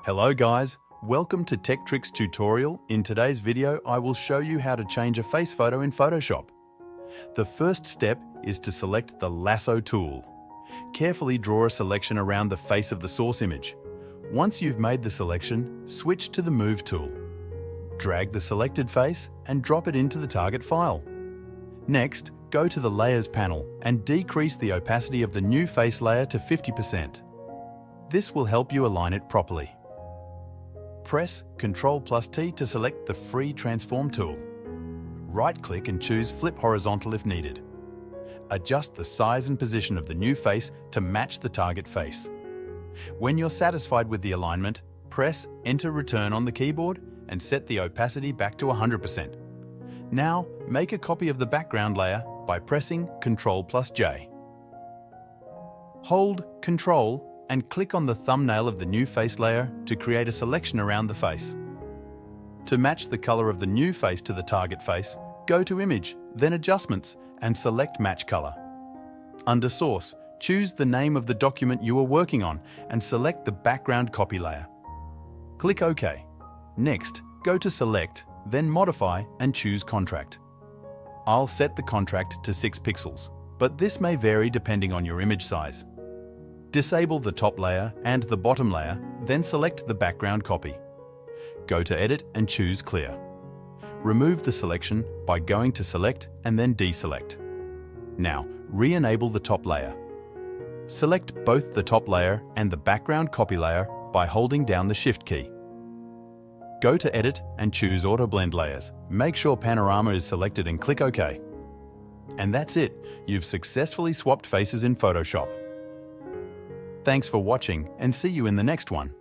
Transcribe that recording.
Hello guys, welcome to Tech Tricks tutorial. In today's video, I will show you how to change a face photo in Photoshop. The first step is to select the lasso tool. Carefully draw a selection around the face of the source image. Once you've made the selection, switch to the Move tool. Drag the selected face and drop it into the target file. Next, go to the Layers panel and decrease the opacity of the new face layer to 50%. This will help you align it properly. Press Ctrl+T to select the free Transform tool. Right-click and choose Flip Horizontal if needed. Adjust the size and position of the new face to match the target face. When you're satisfied with the alignment, press Enter Return on the keyboard and set the opacity back to 100%. Now, make a copy of the background layer by pressing Ctrl+J. Hold Ctrl and click on the thumbnail of the new face layer to create a selection around the face. To match the color of the new face to the target face, go to Image, then Adjustments, and select Match Color. Under Source, choose the name of the document you are working on and select the background copy layer. Click OK. Next, go to Select, then Modify and choose Contract. I'll set the contract to 6 pixels, but this may vary depending on your image size. Disable the top layer and the bottom layer, then select the background copy. Go to Edit and choose Clear. Remove the selection by going to Select and then Deselect. Now, re-enable the top layer. Select both the top layer and the background copy layer by holding down the Shift key. Go to Edit and choose Auto Blend Layers. Make sure Panorama is selected and click OK. And that's it. You've successfully swapped faces in Photoshop. Thanks for watching and see you in the next one.